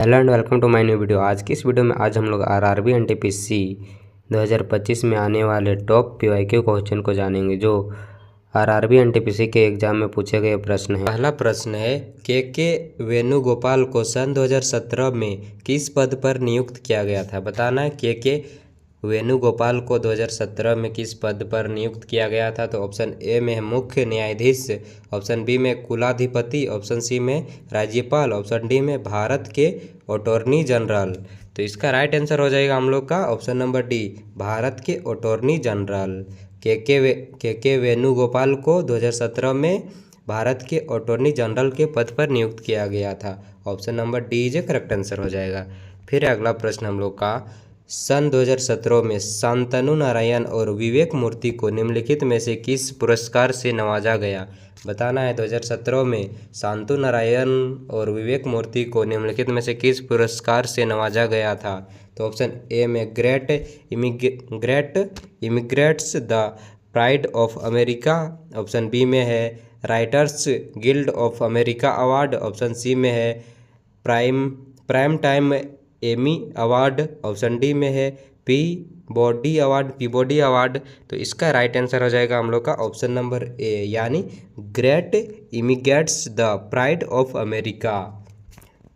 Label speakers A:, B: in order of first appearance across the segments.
A: Hello and welcome to my new video. आज की इस वीडियो में हम लोग आरआरबी एनटीपीसी 2025 में आने वाले टॉप पीवाईक्यू क्वेश्चन को जानेंगे, जो आरआरबी एनटीपीसी के एग्जाम में पूछे गए प्रश्न हैं। पहला प्रश्न है, के वेणुगोपाल को सन 2017 में किस पद पर नियुक्त किया गया था? बताना है के वेणुगोपाल को 2017 में किस पद पर नियुक्त किया गया था। तो ऑप्शन ए में है मुख्य न्यायाधीश, ऑप्शन बी में कुलाधिपति, ऑप्शन सी में राज्यपाल, ऑप्शन डी में भारत के अटॉर्नी जनरल। तो इसका राइट आंसर हो जाएगा हम लोग का ऑप्शन नंबर डी, भारत के अटॉर्नी जनरल। के वेणुगोपाल को 2017 में भारत के अटॉर्नी जनरल के पद पर नियुक्त किया गया था। Option number D is correct answer हो जाएगा। फिर अगला प्रश्न हम लोग का, सन 2017 में शांतनु नारायण और विवेक मूर्ति को निम्नलिखित में से किस पुरस्कार से नवाजा गया? बताना है 2017 में शांतनु नारायण और विवेक मूर्ति को निम्नलिखित में से किस पुरस्कार से नवाजा गया था? तो ऑप्शन ए में great immigrants the pride of America, option B में है Writers Guild of America award, option C में है prime time Emmy award, option D में है पीबॉडी अवार्ड। तो इसका राइट आंसर हो जाएगा हम लोग का ऑप्शन नंबर ए, यानी great immigrants the pride of America.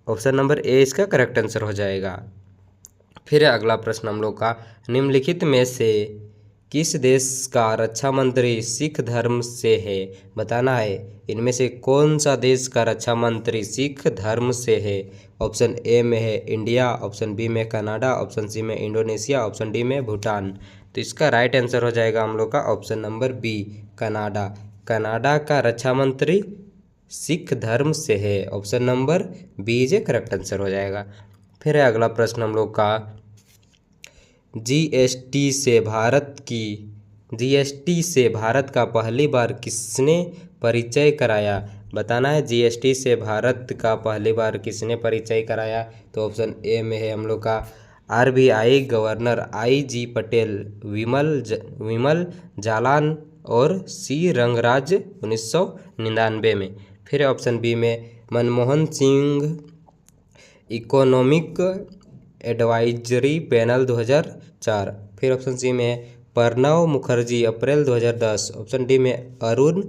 A: Option number A इसका करेक्ट आंसर हो जाएगा। फिर अगला प्रश्न हम लोग का, निम्नलिखित में से किस देश का रक्षा मंत्री सिख धर्म से है? बताना है इनमें से कौन सा देश का रक्षा मंत्री सिख धर्म से है? ऑप्शन ए में है इंडिया, ऑप्शन बी में कनाडा, ऑप्शन सी में इंडोनेशिया, ऑप्शन डी में भूटान। तो इसका राइट आंसर हो जाएगा हम लोग का option number B, Canada. Canada का रक्षा मंत्री सिख धर्म से है। Option number B is correct answer हो जाएगा। फिर अगला प्रश्न हम लोग का, जीएसटी से भारत का पहली बार किसने परिचय कराया? बताना है जीएसटी से भारत का पहली बार किसने परिचय कराया? तो ऑप्शन ए में है हम लोग का आरबीआई गवर्नर आई.जी. पटेल, विमल जालान और सी रंगराज 1999 में। फिर ऑप्शन बी में Manmohan Singh, economic advisory panel 2004। फिर ऑप्शन सी में है प्रणब मुखर्जी, अप्रैल 2010, ऑप्शन डी में अरुण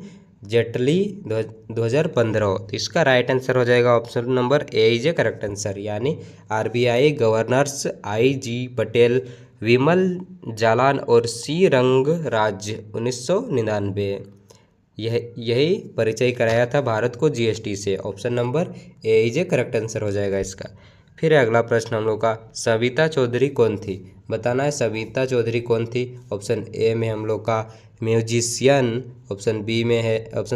A: जेटली 2015। तो इसका राइट आंसर हो जाएगा option number A is a correct answer, यानी आरबीआई गवर्नर्स आई.जी. पटेल, विमल जालान और सी रंगराज 1999, यही परिचय कराया था भारत को जीएसटी से। Option number A is a correct answer हो जाएगा इसका। फिर अगला प्रश्न हम लोग का, सविता चौधरी कौन थी? बताना है सविता चौधरी कौन थी। ऑप्शन ए में हम लोग का म्यूजिशियन, ऑप्शन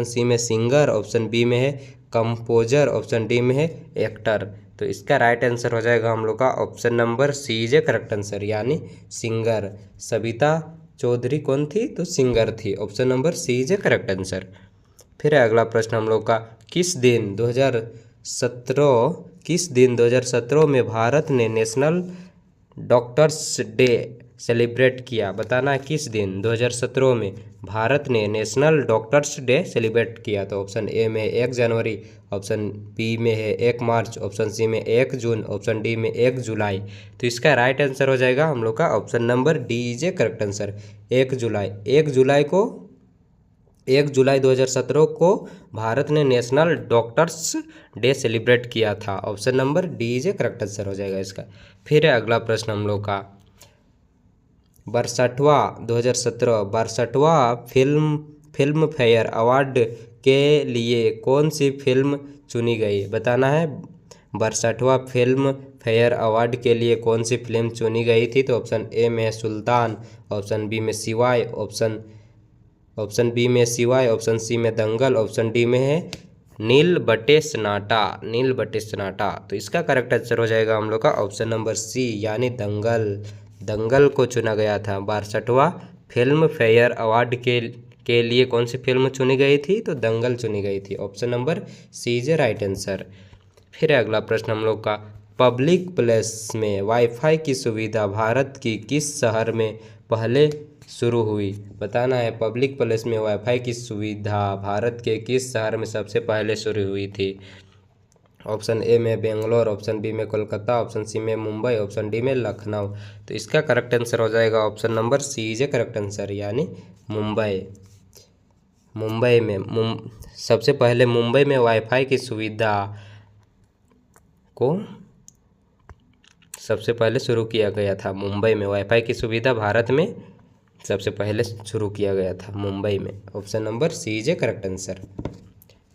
A: सी में सिंगर, ऑप्शन बी में है कंपोजर, ऑप्शन डी में है एक्टर। तो इसका राइट आंसर हो जाएगा हम लोग का option number C is a correct answer, यानी सिंगर। सविता चौधरी कौन थी? तो सिंगर थी। Option number C is a correct answer. फिर अगला प्रश्न हम लोग का, किस दिन 2017 में भारत ने नेशनल डॉक्टर्स डे सेलिब्रेट किया? बताना है किस दिन 2017 में भारत ने नेशनल डॉक्टर्स डे सेलिब्रेट किया? तो ऑप्शन ए में 1 जनवरी, ऑप्शन बी में है 1 मार्च, ऑप्शन सी में 1 जून, ऑप्शन डी में 1 जुलाई। तो इसका राइट आंसर हो जाएगा हम लोग का option number D is a correct answer, 1 जुलाई 2017 को भारत ने नेशनल डॉक्टर्स डे सेलिब्रेट किया था। Option number D is a correct answer हो जाएगा इसका। फिर अगला प्रश्न हम लोग का, 62वां फिल्म फेयर अवार्ड के लिए कौन सी फिल्म चुनी गई? बताना है 62वां फिल्म फेयर अवार्ड के लिए कौन सी फिल्म चुनी गई थी? तो ऑप्शन ए में है सुल्तान, ऑप्शन बी में सिवाय, ऑप्शन बी में सिवाय, ऑप्शन सी में दंगल, ऑप्शन डी में है नील बटे सन्नाटा। तो इसका करेक्ट आंसर हो जाएगा हम लोग का ऑप्शन नंबर सी, यानी दंगल को चुना गया था। 62वां फिल्म फेयर अवार्ड के लिए कौन सी फिल्म चुनी गई थी? तो दंगल चुनी गई थी। Option number C is right answer. फिर अगला प्रश्न हम लोग का, पब्लिक प्लेस में वाईफाई की सुविधा भारत की किस शहर में पहले शुरू हुई? बताना है पब्लिक प्लेस में वाईफाई की सुविधा भारत के किस शहर में सबसे पहले शुरू हुई थी? ऑप्शन ए में बेंगलोर, ऑप्शन बी में कोलकाता, ऑप्शन सी में मुंबई, ऑप्शन डी में लखनऊ। तो इसका करेक्ट आंसर हो जाएगा option number C is a correct answer, यानी मुंबई। मुंबई में सबसे पहले मुंबई में वाईफाई की सुविधा को सबसे पहले शुरू किया गया था। मुंबई में वाईफाई की सुविधा भारत में सबसे पहले शुरू किया गया था मुंबई में। Option number C is a correct answer.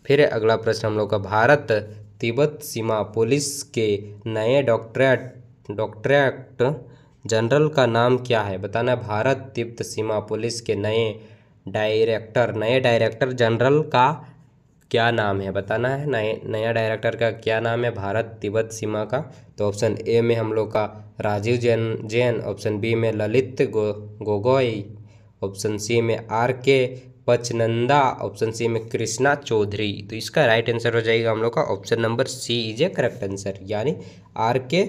A: फिर अगला प्रश्न हम लोग का, भारत तिब्बत सीमा पुलिस के नए डॉक्टरेट जनरल का नाम क्या है? बताना है भारत तिब्बत सीमा पुलिस के नए डायरेक्टर जनरल का क्या नाम है? बताना है नया डायरेक्टर का क्या नाम है भारत तिब्बत सीमा का। तो ऑप्शन ए में हम लोग का राजीव जैन, ऑप्शन बी में ललित गोगोई, ऑप्शन सी में RK पचनंदा, ऑप्शन सी में कृष्णा चौधरी। तो इसका राइट आंसर हो जाएगा हम लोग का option number C is a correct answer, यानी RK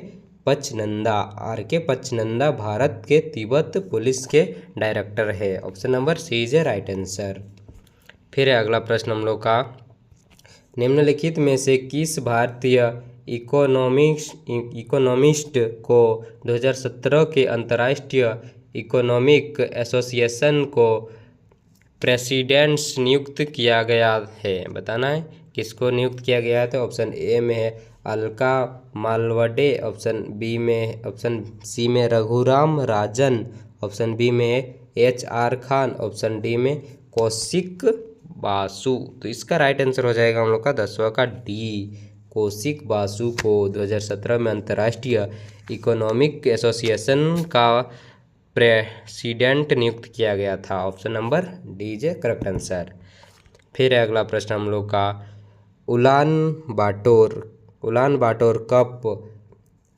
A: पचनंदा भारत के तिब्बत पुलिस के डायरेक्टर है। Option number C is a right answer. फिर अगला प्रश्न हम लोग का, निम्नलिखित में से किस भारतीय इकोनॉमिस्ट को 2017 के अंतर्राष्ट्रीय इकोनॉमिक एसोसिएशन को प्रेसिडेंट्स नियुक्त किया गया है? बताना है किसको नियुक्त किया गया है। तो ऑप्शन ए में है अलका मालवडे, ऑप्शन सी में रघुराम राजन, ऑप्शन बी में है HR खान, ऑप्शन डी में कौशिक बासु। तो इसका राइट आंसर हो जाएगा हम लोग का 10वां का डी, कौशिक बासु को 2017 में अंतर्राष्ट्रीय इकोनॉमिक एसोसिएशन का प्रेसिडेंट नियुक्त किया गया था। Option number D is a correct answer. फिर अगला प्रश्न हम लोग का, Ulan Bator cup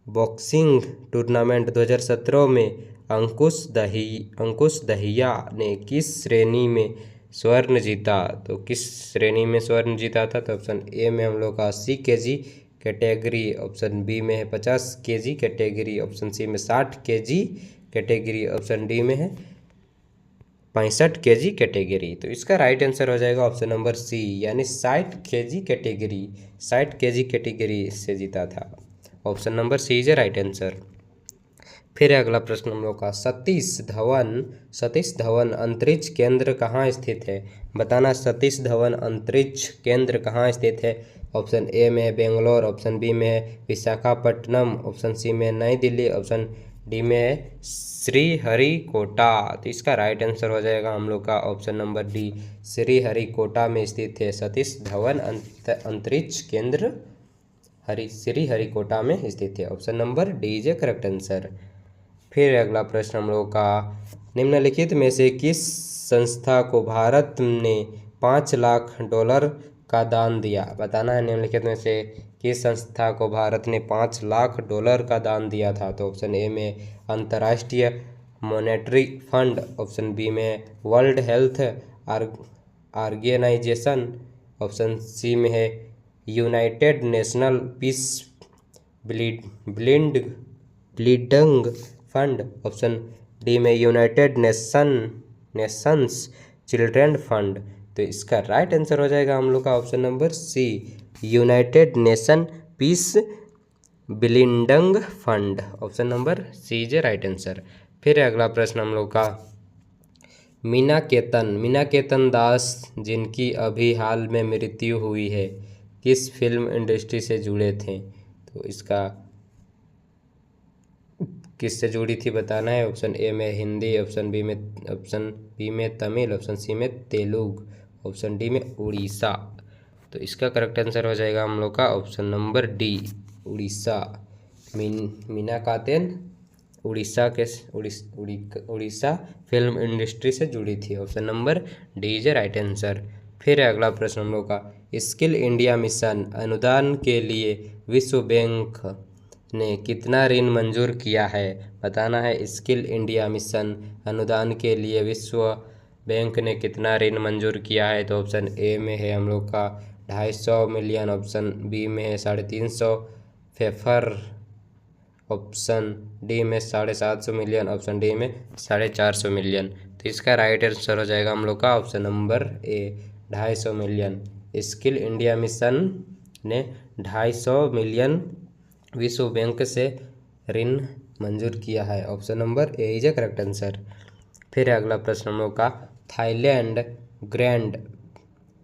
A: boxing tournament 2017 में अंकुश दहिया ने किस श्रेणी में स्वर्ण जीता? तो किस श्रेणी में स्वर्ण जीता था? तो ऑप्शन ए में हम लोग का 80 kg कैटेगरी, ऑप्शन बी में है 50 kg कैटेगरी, ऑप्शन सी में 60 kg कैटेगरी, ऑप्शन डी में है 65 kg कैटेगरी। तो इसका राइट आंसर हो जाएगा ऑप्शन नंबर सी, यानी 60 kg कैटेगरी से जीता था। Option number C is a right answer. फिर अगला प्रश्न हम लोग का, सतीश धवन अंतरिक्ष केंद्र कहाँ स्थित है? बताना सतीश धवन अंतरिक्ष केंद्र कहाँ स्थित है। ऑप्शन ए में है बेंगलोर, ऑप्शन बी में है विशाखापट्टनम, ऑप्शन सी में नई दिल्ली, ऑप्शन डी में है श्रीहरिकोटा। तो इसका राइट आंसर हो जाएगा हम लोग का ऑप्शन नंबर डी, श्रीहरिकोटा में स्थित है सतीश धवन अंतरिक्ष केंद्र, श्रीहरिकोटा में स्थित है। Option number D is a correct answer. फिर अगला प्रश्न हम लोग का, निम्नलिखित में से किस संस्था को भारत ने $5 लाख का दान दिया? बताना है निम्नलिखित में से किस संस्था को भारत ने $5 लाख का दान दिया था। तो ऑप्शन ए में अंतर्राष्ट्रीय मॉनेटरी फंड, ऑप्शन बी में World Health Organisation, option C में है United National Peace Bleeding Fund, option D में यूनाइटेड नेशंस चिल्ड्रन फंड। तो इसका राइट आंसर हो जाएगा हम लोग का option number C, United Nation Peace Building Fund. Option number C is a right answer. फिर अगला प्रश्न हम लोग का, मीना केतन दास जिनकी अभी हाल में मृत्यु हुई है किस फिल्म इंडस्ट्री से जुड़े थे? तो इसका किससे जुड़ी थी बताना है। ऑप्शन ए में हिंदी, ऑप्शन बी में तमिल, ऑप्शन सी में तेलुगु, ऑप्शन डी में उड़ीसा। तो इसका करेक्ट आंसर हो जाएगा हम लोग का option number D, Orissa. Meena कातेन उड़ीसा फिल्म इंडस्ट्री से जुड़ी थी। Option number D is a right answer. फिर अगला प्रश्न हम लोग का, स्किल इंडिया मिशन अनुदान के लिए विश्व बैंक ने कितना ऋण मंजूर किया है? बताना है स्किल इंडिया मिशन अनुदान के लिए विश्व बैंक ने कितना ऋण मंजूर किया है। तो ऑप्शन ए में है हम लोग का 250 मिलियन, ऑप्शन बी में है 350 फेफर, ऑप्शन डी में 750 मिलियन, ऑप्शन डी में 450 मिलियन। तो इसका राइट आंसर हो जाएगा हम लोग का ऑप्शन नंबर ए 250 मिलियन। स्किल इंडिया मिशन ने 250 मिलियन विश्व बैंक से ऋण मंजूर किया है। Option number A is a correct answer. फिर अगला प्रश्न हम लोग का, Thailand grand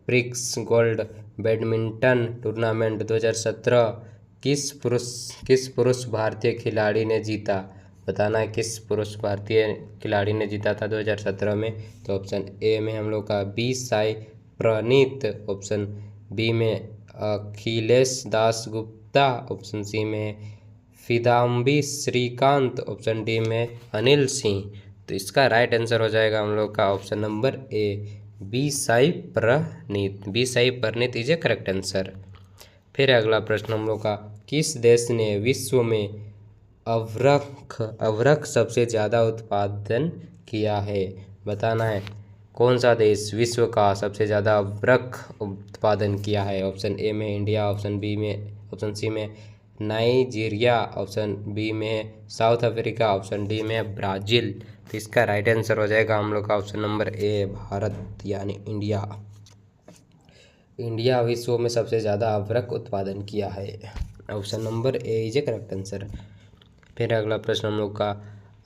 A: prix gold badminton tournament 2017 किस पुरुष भारतीय खिलाड़ी ने जीता? बताना है किस पुरुष भारतीय खिलाड़ी ने जीता था 2017 में। तो ऑप्शन ए में हम लोग का बी साई प्रणीत, ऑप्शन बी में अखिलेश दास गुप्ता, ऑप्शन सी में फिदाम्बी श्रीकांत, ऑप्शन डी में अनिल सिंह। तो इसका राइट आंसर हो जाएगा हम लोग का option number A B Sai Praneeth. B Sai Praneeth is a correct answer. फिर अगला प्रश्न हम लोग का, किस देश ने विश्व में अवरख सबसे ज़्यादा उत्पादन किया है? बताना है कौन सा देश विश्व का सबसे ज़्यादा अवरख उत्पादन किया है। ऑप्शन ए में इंडिया, ऑप्शन सी में नाइजीरिया, ऑप्शन बी में साउथ अफ्रीका, ऑप्शन डी में ब्राज़ील। तो इसका राइट आंसर हो जाएगा हम लोग का ऑप्शन नंबर ए भारत यानी इंडिया। इंडिया विश्व में सबसे ज़्यादा अवरख उत्पादन किया है। Option number A is a correct answer. फिर अगला प्रश्न हम लोग का,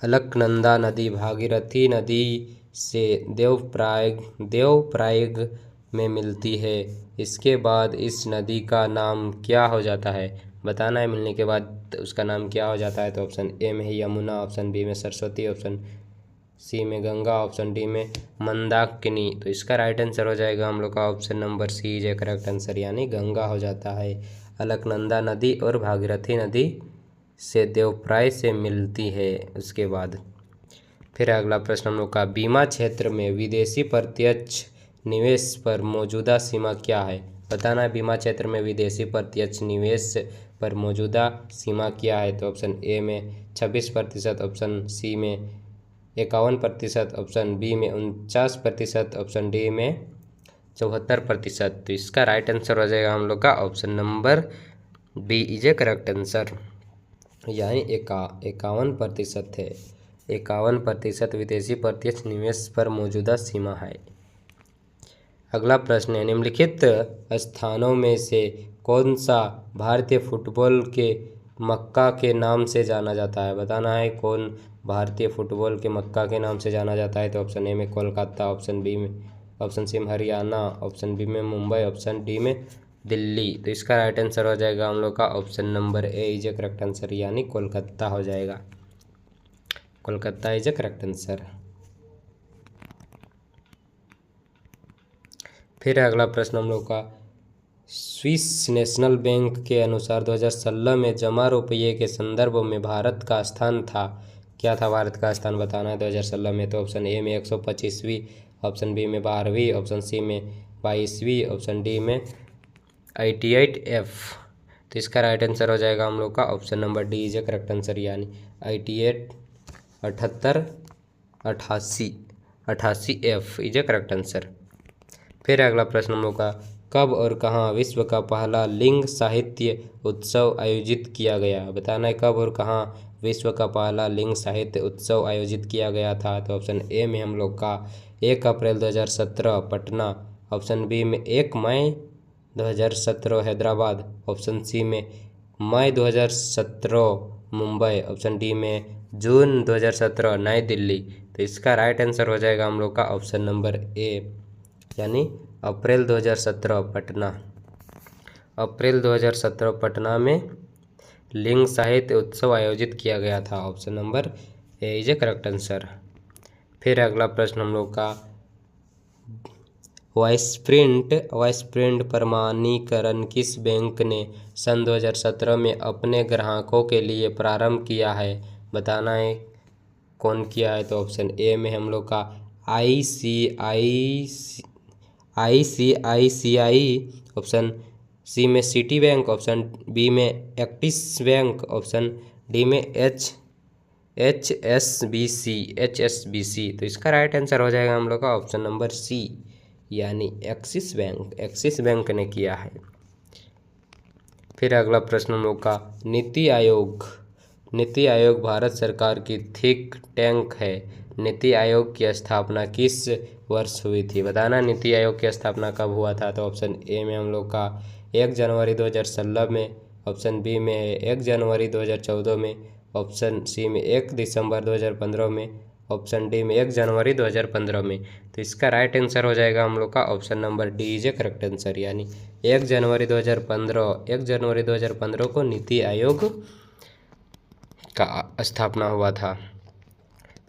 A: अलकनंदा नदी भागीरथी नदी से देवप्रयाग में मिलती है, इसके बाद इस नदी का नाम क्या हो जाता है? बताना है मिलने के बाद उसका नाम क्या हो जाता है। तो ऑप्शन ए में यमुना, ऑप्शन बी में सरस्वती, ऑप्शन सी में गंगा, ऑप्शन डी में मंदाकिनी। तो इसका राइट आंसर हो जाएगा हम लोग का option number C is a correct answer यानी गंगा हो जाता है। अलकनंदा नदी और भागीरथी नदी से देवप्रयाग से मिलती है उसके बाद। फिर अगला प्रश्न हम लोग का, बीमा क्षेत्र में विदेशी प्रत्यक्ष निवेश पर मौजूदा सीमा क्या है? बताना है बीमा क्षेत्र में विदेशी प्रत्यक्ष निवेश पर मौजूदा सीमा क्या है। तो ऑप्शन ए में 26%, ऑप्शन सी में 51%, ऑप्शन बी में 49%, ऑप्शन डी में 74%। तो इसका राइट आंसर हो जाएगा हम लोग का option number B is a correct answer यानी 51% है। 51% विदेशी प्रत्यक्ष निवेश पर मौजूदा सीमा है। अगला प्रश्न है, निम्नलिखित स्थानों में से कौन सा भारतीय फुटबॉल के मक्का के नाम से जाना जाता है? बताना है कौन भारतीय फुटबॉल के मक्का के नाम से जाना जाता है। तो ऑप्शन ए में कोलकाता, ऑप्शन सी में हरियाणा, ऑप्शन बी में मुंबई, ऑप्शन डी में दिल्ली। तो इसका राइट आंसर हो जाएगा हम लोग का option number A is a correct answer यानी कोलकाता हो जाएगा। Kolkata is a correct answer. फिर अगला प्रश्न हम लोग का, स्विस नेशनल बैंक के अनुसार 2016 में जमा रुपये के संदर्भ में भारत का स्थान था। क्या था भारत का स्थान? बताना है 2016 में। तो ऑप्शन ए में 125वीं, ऑप्शन बी में 12वीं, ऑप्शन सी में 22वीं, ऑप्शन डी में 88F। तो इसका राइट आंसर हो जाएगा हम लोग का option number D is a correct answer यानी 88, 78, 88F is a correct answer. फिर अगला प्रश्न हम लोग का, कब और कहाँ विश्व का पहला लिंग साहित्य उत्सव आयोजित किया गया? बताना है कब और कहाँ विश्व का पहला लिंग साहित्य उत्सव आयोजित किया गया था। तो ऑप्शन ए में हम लोग का 1 अप्रैल 2017 पटना, ऑप्शन बी में 1 मई 2017 हैदराबाद, ऑप्शन सी में मई 2017 मुंबई, ऑप्शन डी में जून 2017 नई दिल्ली। तो इसका राइट आंसर हो जाएगा हम लोग का ऑप्शन नंबर ए यानी अप्रैल 2017 पटना। अप्रैल 2017 पटना में लिंग साहित्य उत्सव आयोजित किया गया था। Option number A is a correct answer. फिर अगला प्रश्न हम लोग का, वॉइस प्रिंट प्रमाणीकरण किस बैंक ने सन 2017 में अपने ग्राहकों के लिए प्रारंभ किया है? बताना है कौन किया है। तो ऑप्शन ए में हम लोग का ICICI, ऑप्शन सी में सिटी बैंक, ऑप्शन बी में एक्सिस बैंक, ऑप्शन डी में HSBC। तो इसका राइट आंसर हो जाएगा हम लोग का ऑप्शन नंबर सी यानी एक्सिस बैंक ने किया है। फिर अगला प्रश्न हम लोग का, नीति आयोग भारत सरकार की थिंक टैंक है। नीति आयोग की स्थापना किस वर्ष हुई थी? बताना नीति आयोग की स्थापना कब हुआ था। तो ऑप्शन ए में हम लोग का 1 जनवरी 2016 में, ऑप्शन बी में है 1 जनवरी 2014 में, ऑप्शन सी में 1 दिसंबर 2015 में, ऑप्शन डी में 1 जनवरी 2015 में। तो इसका राइट आंसर हो जाएगा हम लोग का option number D is a correct answer, यानी 1 जनवरी 2015 को नीति आयोग का स्थापना हुआ था।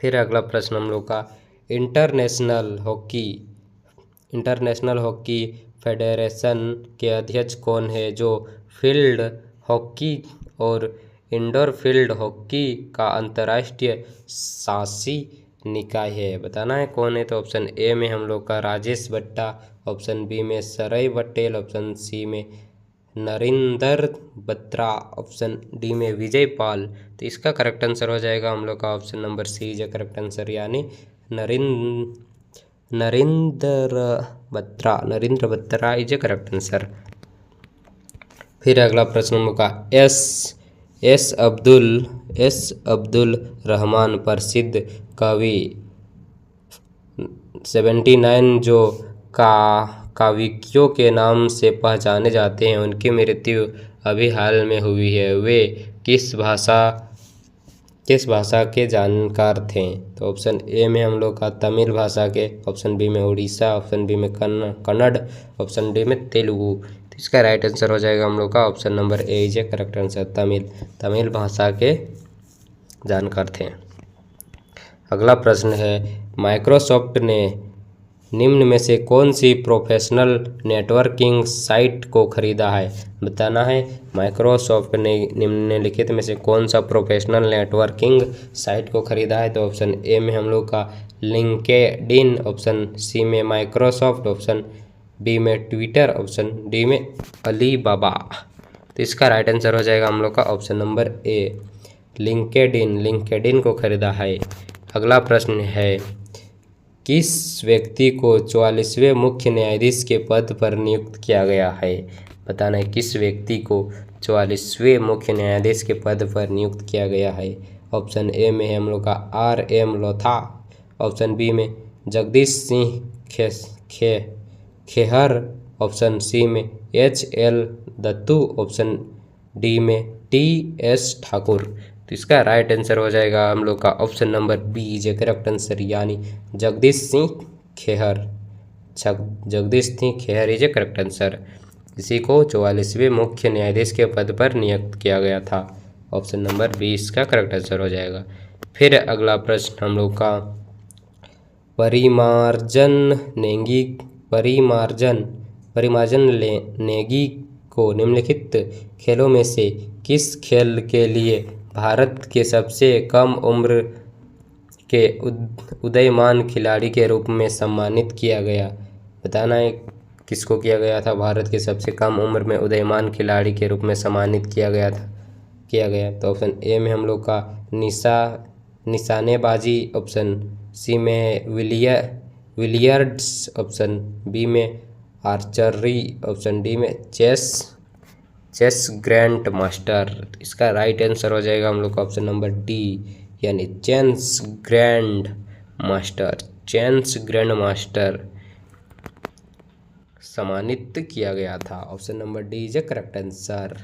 A: फिर अगला प्रश्न हम लोग का इंटरनेशनल हॉकी फेडरेशन के अध्यक्ष कौन है, जो फील्ड हॉकी और इंडोर फील्ड हॉकी का अंतर्राष्ट्रीय शासी निकाय है। बताना है कौन है। तो ऑप्शन ए में हम लोग का राजेश भट्टा, ऑप्शन बी में सरई पटेल, ऑप्शन सी में नरेंद्र बत्रा, ऑप्शन डी में विजय पाल। तो इसका करेक्ट आंसर हो जाएगा हम लोग का option number C is correct answer, यानी Narendra Batra is a correct answer. फिर अगला प्रश्न हम लोग का एस अब्दुल रहमान प्रसिद्ध कवि 79 जो काव्यिकों के नाम से पहचाने जाते हैं, उनकी मृत्यु अभी हाल में हुई है। वे किस भाषा के जानकार थे। तो ऑप्शन ए में हम लोग का तमिल भाषा के, ऑप्शन बी में उड़ीसा, ऑप्शन बी में कन्नड़, ऑप्शन डी में तेलुगु। तो इसका राइट आंसर हो जाएगा हम लोग का option number A is a correct answer, Tamil भाषा के जानकार थे। अगला प्रश्न है माइक्रोसॉफ्ट ने निम्न में से कौन सी प्रोफेशनल नेटवर्किंग साइट को खरीदा है। बताना है माइक्रोसॉफ्ट ने निम्नलिखित में से कौन सा प्रोफेशनल नेटवर्किंग साइट को खरीदा है। तो ऑप्शन ए में हम लोग का लिंक्डइन, ऑप्शन सी में माइक्रोसॉफ्ट, ऑप्शन बी में ट्विटर, ऑप्शन डी में अलीबाबा। तो इसका राइट आंसर हो जाएगा हम लोग का ऑप्शन नंबर ए, लिंक्डइन को खरीदा है। अगला प्रश्न है किस व्यक्ति को 44वें मुख्य न्यायाधीश के पद पर नियुक्त किया गया है। बताना है किस व्यक्ति को 44वें मुख्य न्यायाधीश के पद पर नियुक्त किया गया है। ऑप्शन ए में है हम लोग का R.M. लोथा, ऑप्शन बी में जगदीश सिंह खेहर, ऑप्शन सी में H.L. दत्तू, ऑप्शन डी में T.S. ठाकुर। तो इसका राइट आंसर हो जाएगा हम लोग का option number B is a correct answer, यानी Jagdish Singh Khehar is a correct answer. इसी को 44वें मुख्य न्यायाधीश के पद पर नियुक्त किया गया था। ऑप्शन नंबर बी इसका करेक्ट आंसर हो जाएगा। फिर अगला प्रश्न हम लोग का परिमार्जन नेगी को निम्नलिखित खेलों में से किस खेल के लिए भारत के सबसे कम उम्र के उदीयमान खिलाड़ी के रूप में सम्मानित किया गया। बताना है किसको किया गया था, भारत के सबसे कम उम्र में उदीयमान खिलाड़ी के रूप में सम्मानित किया गया। तो ऑप्शन ए में हम लोग का निशानेबाजी, ऑप्शन सी में विलियर्ड्स, ऑप्शन बी में आर्चरी, ऑप्शन डी में चेस ग्रैंड मास्टर। इसका राइट आंसर हो जाएगा हम लोग का ऑप्शन नंबर डी, यानी चेस ग्रैंड मास्टर सम्मानित किया गया था। Option number D is a correct answer.